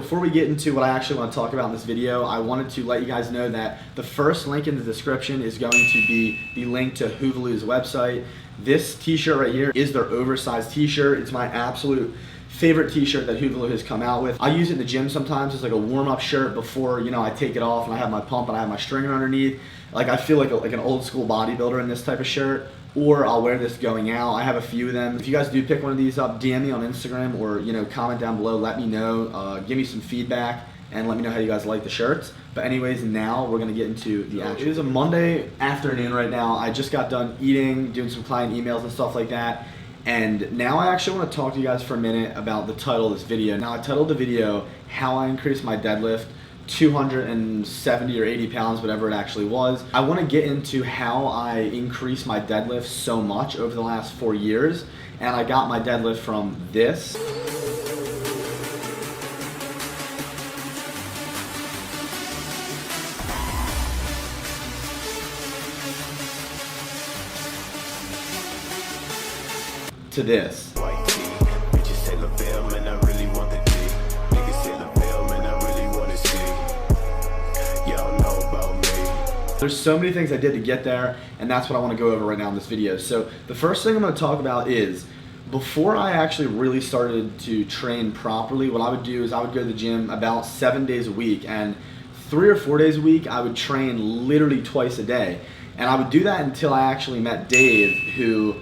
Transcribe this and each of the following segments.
before we get into what I actually want to talk about in this video, I wanted to let you guys know that the first link in the description is going to be the link to Hoovaloo's website. This t-shirt right here is their oversized t-shirt. It's my absolute favorite t-shirt that Hoovaloo has come out with. I use it in the gym sometimes as like a warm-up shirt before, you know, I take it off and I have my pump and I have my stringer underneath. Like I feel like an old school bodybuilder in this type of shirt. Or I'll wear this going out. I have a few of them. If you guys do pick one of these up, DM me on Instagram or, you know, comment down below. Let me know. Give me some feedback and let me know how you guys like the shirts. But anyways, now we're gonna get into the action. It is a Monday afternoon right now. I just got done eating, doing some client emails and stuff like that. And now I actually want to talk to you guys for a minute about the title of this video. Now I titled the video, How I Increased My Deadlift 270 or 80 pounds, whatever it actually was. I want to get into how I increased my deadlift so much over the last 4 years. And I got my deadlift from this to this. There's so many things I did to get there, and that's what I want to go over right now in this video. So the first thing I'm going to talk about is, before I actually really started to train properly, what I would do is I would go to the gym about 7 days a week, and 3 or 4 days a week I would train literally twice a day. And I would do that until I actually met Dave, who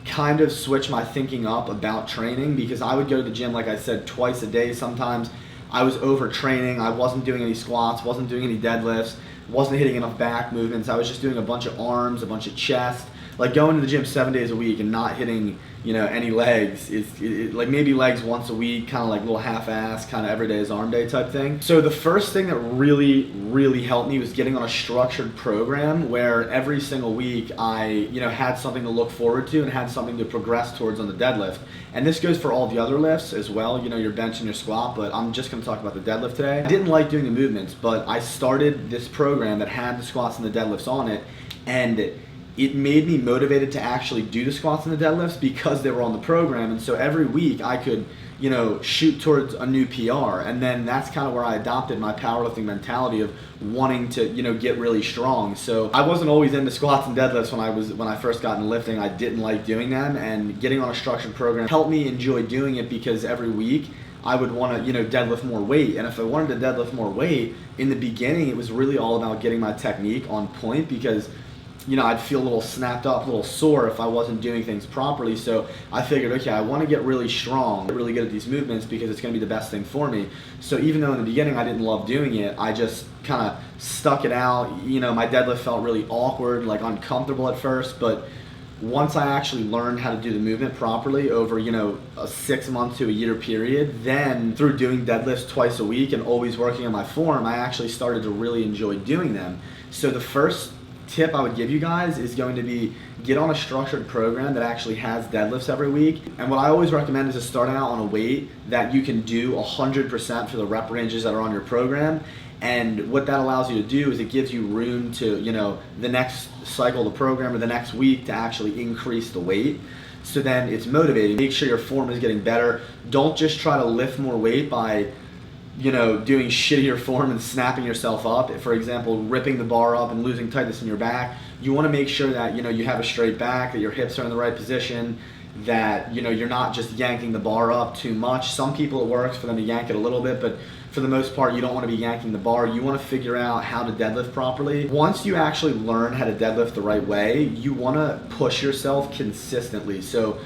kind of switched my thinking up about training, because I would go to the gym, like I said, twice a day. Sometimes I was overtraining. I wasn't doing any squats, wasn't doing any deadlifts, wasn't hitting enough back movements. I was just doing a bunch of arms, a bunch of chest. Like going to the gym 7 days a week and not hitting, you know, any legs is like maybe legs once a week, kind of like little half-ass, kind of every day is arm day type thing. So the first thing that really helped me was getting on a structured program where every single week I, you know, had something to look forward to and had something to progress towards on the deadlift. And this goes for all the other lifts as well, you know, your bench and your squat, but I'm just going to talk about the deadlift today. I didn't like doing the movements, but I started this program that had the squats and the deadlifts on it, and it made me motivated to actually do the squats and the deadlifts because they were on the program. And so every week I could, you know, shoot towards a new PR. And then that's kind of where I adopted my powerlifting mentality of wanting to, you know, get really strong. So I wasn't always into squats and deadlifts when I first got into lifting. I didn't like doing them, and getting on a structured program helped me enjoy doing it, because every week I would want to, you know, deadlift more weight. And if I wanted to deadlift more weight, in the beginning it was really all about getting my technique on point, because, you know, I'd feel a little snapped up, a little sore if I wasn't doing things properly. So I figured, okay, I want to get really strong, get really good at these movements, because it's going to be the best thing for me. So even though in the beginning I didn't love doing it, I just kind of stuck it out. You know, my deadlift felt really awkward, like uncomfortable at first, but once I actually learned how to do the movement properly over, you know, a 6 month to a year period, then through doing deadlifts twice a week and always working on my form, I actually started to really enjoy doing them. So the first tip I would give you guys is going to be, get on a structured program that actually has deadlifts every week. And what I always recommend is to start out on a weight that you can do 100% for the rep ranges that are on your program. And what that allows you to do is it gives you room to, you know, the next cycle of the program or the next week to actually increase the weight. So then it's motivating. Make sure your form is getting better. Don't just try to lift more weight by, you know, doing shittier form and snapping yourself up. For example, ripping the bar up and losing tightness in your back. You want to make sure that, you know, you have a straight back, that your hips are in the right position, that, you know, you're not just yanking the bar up too much. Some people it works for them to yank it a little bit, but for the most part you don't want to be yanking the bar. You want to figure out how to deadlift properly. Once you actually learn how to deadlift the right way, you want to push yourself consistently. So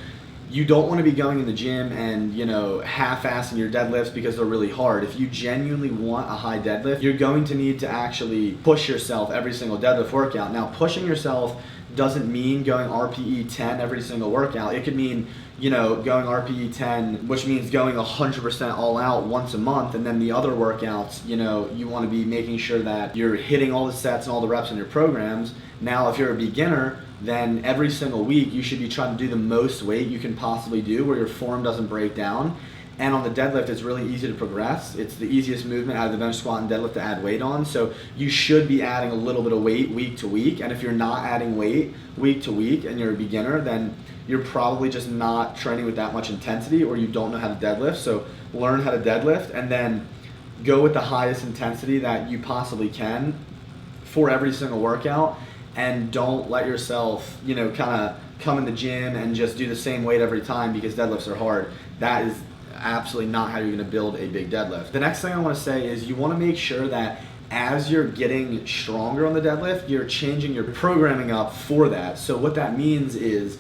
you don't want to be going in the gym and, you know, half-assing your deadlifts because they're really hard. If you genuinely want a high deadlift, you're going to need to actually push yourself every single deadlift workout. Now, pushing yourself doesn't mean going RPE 10 every single workout. It could mean, you know, going RPE 10, which means going 100% all out once a month, and then the other workouts, you know, you want to be making sure that you're hitting all the sets and all the reps in your programs. Now, if you're a beginner, then every single week you should be trying to do the most weight you can possibly do where your form doesn't break down. And on the deadlift, it's really easy to progress. It's the easiest movement out of the bench, squat, and deadlift to add weight on. So you should be adding a little bit of weight week to week. And if you're not adding weight week to week and you're a beginner, then you're probably just not training with that much intensity, or you don't know how to deadlift. So learn how to deadlift, and then go with the highest intensity that you possibly can for every single workout, and don't let yourself, you know, kind of come in the gym and just do the same weight every time because deadlifts are hard. That is absolutely not how you're going to build a big deadlift. The next thing I want to say is you want to make sure that as you're getting stronger on the deadlift, you're changing your programming up for that. So what that means is,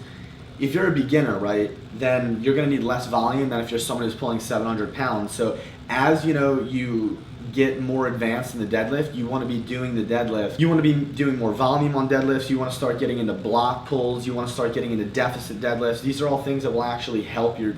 if you're a beginner, right, then you're going to need less volume than if you're someone who's pulling 700 pounds. So as you know, you get more advanced in the deadlift, you want to be doing the deadlift. You want to be doing more volume on deadlifts. You want to start getting into block pulls. You want to start getting into deficit deadlifts. These are all things that will actually help your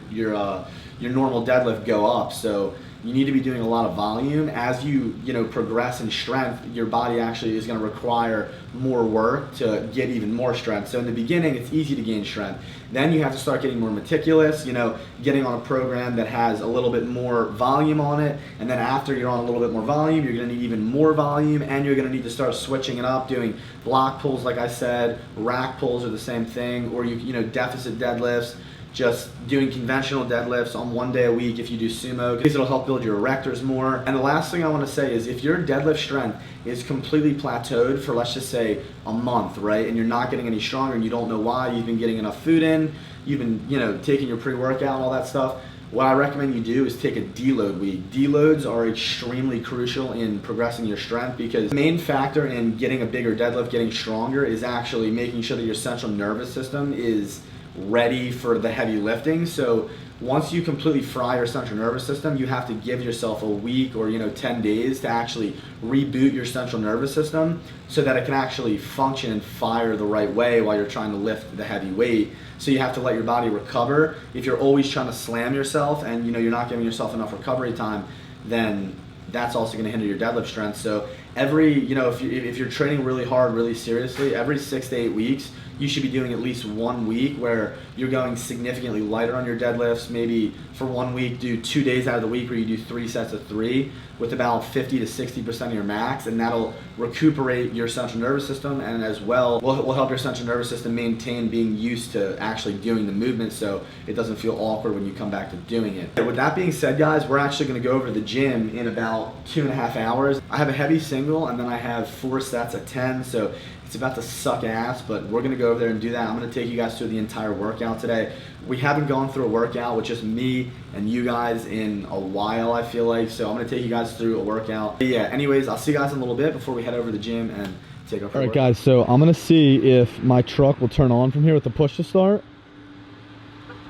normal deadlift go up. So you need to be doing a lot of volume. As you progress in strength, your body actually is going to require more work to get even more strength. So in the beginning, it's easy to gain strength. Then you have to start getting more meticulous, getting on a program that has a little bit more volume on it. And then after you're on a little bit more volume, you're going to need even more volume, and you're going to need to start switching it up, doing block pulls, like I said, rack pulls are the same thing, or deficit deadlifts. Just doing conventional deadlifts on 1 day a week if you do sumo, because it'll help build your erectors more. And the last thing I want to say is, if your deadlift strength is completely plateaued for, let's just say, a month, right, and you're not getting any stronger and you don't know why, you've been getting enough food in, you've been taking your pre-workout and all that stuff, what I recommend you do is take a deload week. Deloads are extremely crucial in progressing your strength, because the main factor in getting a bigger deadlift, getting stronger, is actually making sure that your central nervous system is ready for the heavy lifting. So once you completely fry your central nervous system, you have to give yourself a week or 10 days to actually reboot your central nervous system so that it can actually function and fire the right way while you're trying to lift the heavy weight. So you have to let your body recover. If you're always trying to slam yourself and you're not giving yourself enough recovery time, then that's also going to hinder your deadlift strength. So every, if you're training really hard, really seriously, every 6 to 8 weeks, you should be doing at least 1 week where you're going significantly lighter on your deadlifts. Maybe for 1 week, do 2 days out of the week where you do 3 sets of 3 with about 50 to 60% of your max, and that'll recuperate your central nervous system, and as well will help your central nervous system maintain being used to actually doing the movement, so it doesn't feel awkward when you come back to doing it. With that being said, guys, we're actually going to go over to the gym in about 2.5 hours. I have a heavy single, and then I have 4 sets of 10, so it's about to suck ass, but we're going to go over there and do that. I'm going to take you guys through the entire workout today. We haven't gone through a workout with just me and you guys in a while, I feel like, so I'm going to take you guys through a workout. But yeah, anyways, I'll see you guys in a little bit before we head over to the gym and take our. All right, guys, so I'm going to see if my truck will turn on from here with the push to start.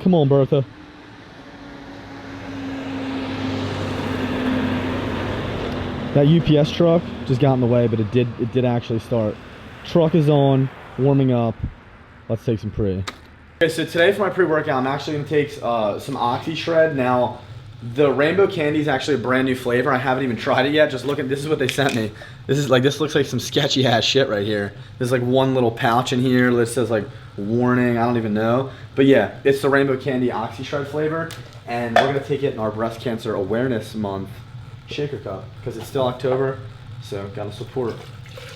Come on, Bertha. That UPS truck just got in the way, but it did actually start. Truck is on, warming up. Let's take some pre. Okay, so today for my pre-workout, I'm actually going to take some Oxy Shred. Now, the Rainbow Candy is actually a brand new flavor. I haven't even tried it yet. Just look at, this is what they sent me. This looks like some sketchy ass shit right here. There's like one little pouch in here that says like warning, I don't even know. But yeah, it's the Rainbow Candy Oxy Shred flavor, and we're going to take it in our Breast Cancer Awareness Month shaker cup because it's still October, so gotta support.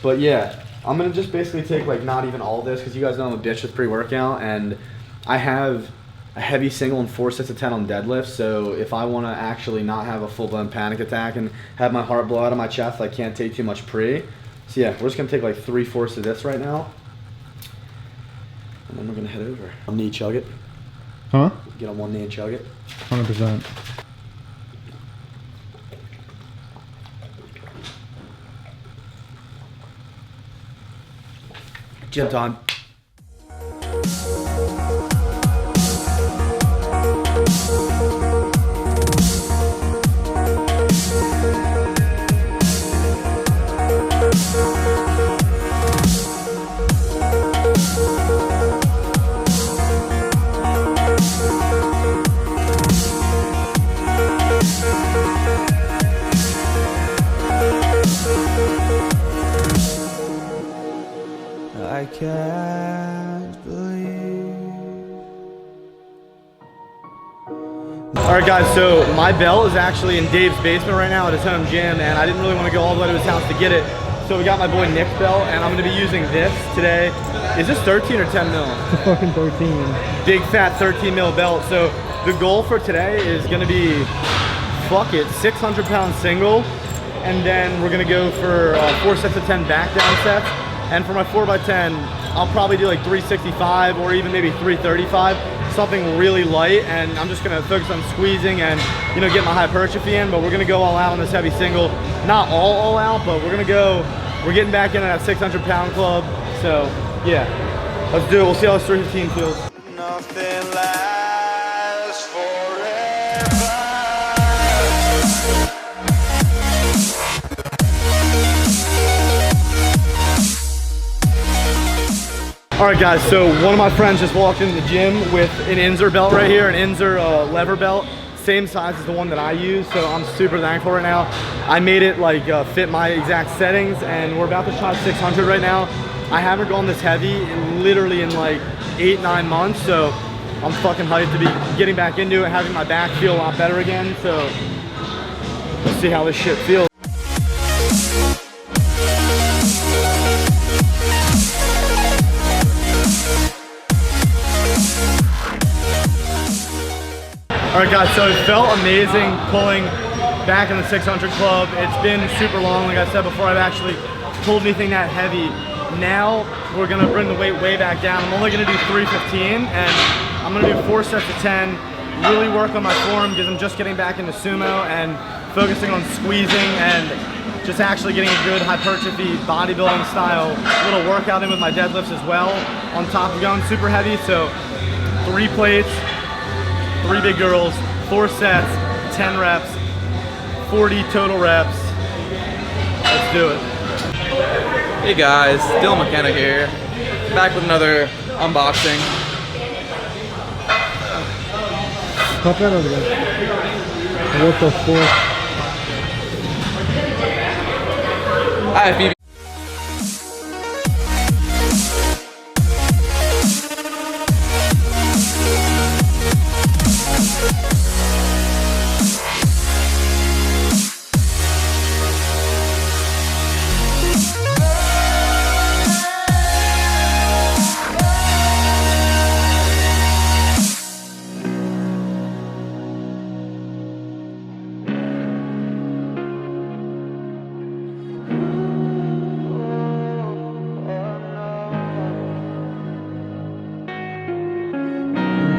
But yeah, I'm gonna just basically take like not even all of this, because you guys know I'm a bitch with pre-workout, and I have a heavy single and 4 sets of 10 on deadlift. So if I want to actually not have a full-blown panic attack and have my heart blow out of my chest, I can't take too much pre. So yeah, we're just gonna take like 3/4 of this right now, and then we're gonna head over. I'll knee chug it. Huh? Get on one knee and chug it. 100%. Gym time. I can't believe. Alright guys, so my belt is actually in Dave's basement right now at his home gym, and I didn't really want to go all the way to his house to get it. So we got my boy Nick's belt, and I'm going to be using this today. Is this 13 or 10 mil? It's fucking 13. Big fat 13 mil belt. So the goal for today is going to be fuck it, 600-pound single, and then we're gonna go for 4 sets of 10 back down sets. And for my 4x10, I'll probably do like 365 or even maybe 335, something really light. And I'm just gonna focus on squeezing and, you know, get my hypertrophy in. But we're gonna go all out on this heavy single. Not all out, but we're getting back into that 600-pound club. So yeah, let's do it. We'll see how this 315 feels. Nothing lasts forever. All right, guys, so one of my friends just walked into the gym with an Inzer belt right here, an Inzer lever belt, same size as the one that I use, so I'm super thankful right now. I made it like fit my exact settings, and we're about to try 600 right now. I haven't gone this heavy literally in like 8-9 months, so I'm fucking hyped to be getting back into it, having my back feel a lot better again, so let's see how this shit feels. All right, guys, so it felt amazing pulling back in the 600 club. It's been super long, like I said before, I've actually pulled anything that heavy. Now we're gonna bring the weight way back down. I'm only gonna do 315, and I'm gonna do 4 sets of 10, really work on my form because I'm just getting back into sumo and focusing on squeezing and just actually getting a good hypertrophy bodybuilding style little workout in with my deadlifts as well, on top of going super heavy. So 3 plates, 3 big girls, 4 sets, 10 reps, 40 total reps. Let's do it. Hey guys, Mckenna here, back with another unboxing. Pop that over there. What the fuck? Hi, Phoebe.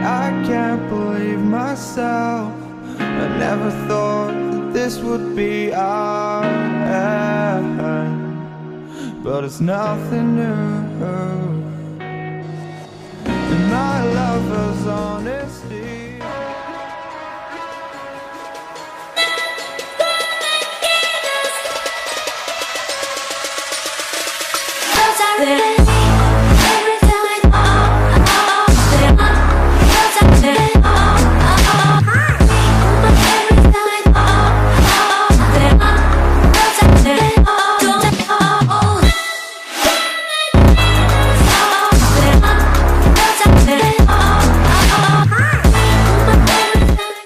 I can't believe myself. I never thought that this would be our end, but it's nothing new.